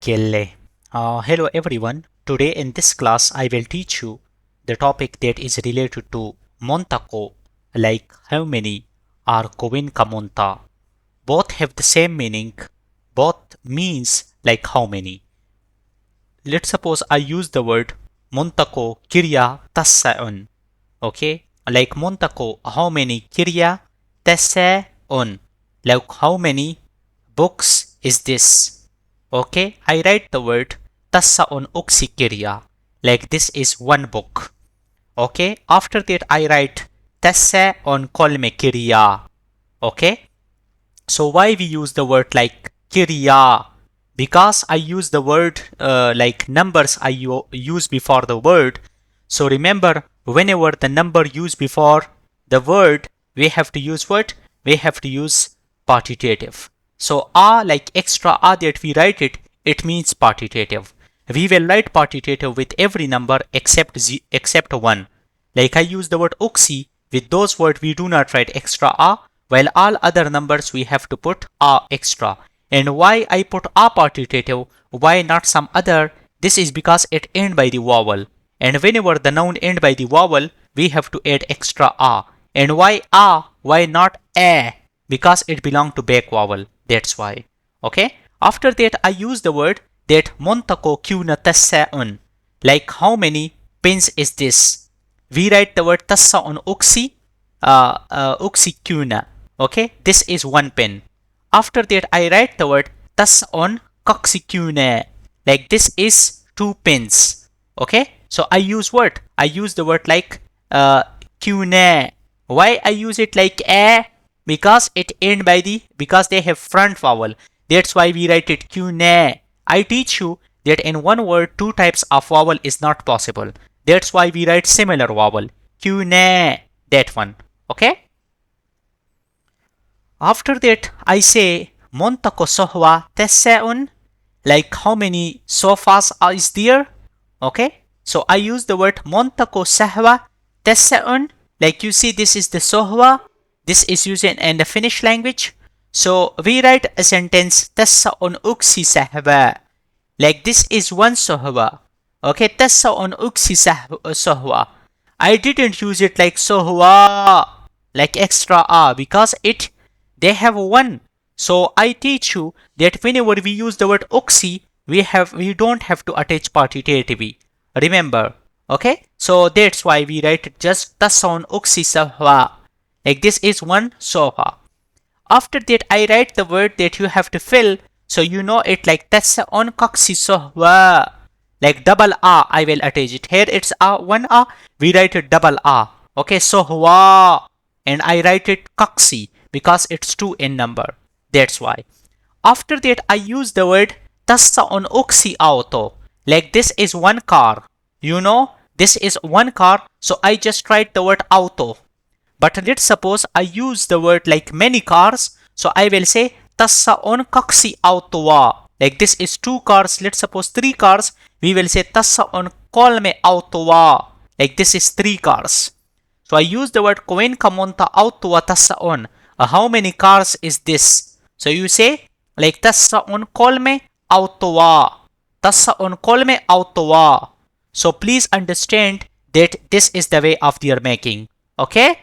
Kelle. Hello everyone. Today in this class I will teach you the topic that is related to Montako, like how many, or Kuinka monta. Both have the same meaning. Both means like how many. Let's suppose I use the word Montako kirja tässä on. Okay? Like Montako, how many kirja tässä on. Like how many books is this? Okay, I write the word tässä on yksi kirja. Like this is one book. Okay, after that I write tässä on kolme kirjaa. Okay, so why we use the word like kirja? Because I use the word like numbers I use before the word. So remember, whenever the number used before the word, we have to use what? We have to use partitive. So a, like extra a that we write it, it means partitive. We will write partitive with every number except one. Like I use the word uksi, with those words we do not write extra a, while all other numbers we have to put a extra. And why I put a partitive, why not some other? This is because it ends by the vowel. And whenever the noun ends by the vowel, we have to add extra a. And why a? Why not a? Because it belongs to back vowel. That's why. Okay. After that, I use the word that Montako kyuna tassa on. Like how many pins is this? We write the word tassa on uksi kyuna. Okay. This is one pin. After that, I write the word tassa on kaksi kyuna. Like this is two pins. Okay. So I use what? I use the word like kyuna. Why I use it like a? Because it end by because they have front vowel. That's why we write it kyune. I teach you that in one word, two types of vowel is not possible. That's why we write similar vowel. Kyune. That one. Okay? After that, I say Montako sohva tässä on. Like how many sofas is there? Okay? So I use the word Montako sohva tässä on. Like you see, this is the sohva. This is used in the Finnish language. So we write a sentence tässä on yksi sohva. Like this is one sohva. Okay, tässä on yksi sohva. I didn't use it like sohva, like extra a, because they have one. So I teach you that whenever we use the word yksi, we don't have to attach partitive. Remember, okay? So that's why we write it just tässä on yksi sohva. Like this is one sofa. After that, I write the word that you have to fill, so you know it like tässä on kaksi sohva. Like double a, I will attach it. Here it's a, one a, we write it double a. Okay, sohva. And I write it kaksi because it's two in number. That's why. After that, I use the word tässä on yksi auto. Like this is one car. You know, this is one car, so I just write the word auto. But let's suppose I use the word like many cars. So I will say tässä on kaksi autoa. Like this is two cars. Let's suppose three cars. We will say tässä on kolme autoa. Like this is three cars. So I use the word kuinka monta autoa tässä on. How many cars is this? So you say like tässä on kolme autoa. Tässä on kolme autoa. So please understand that this is the way of their making. Okay?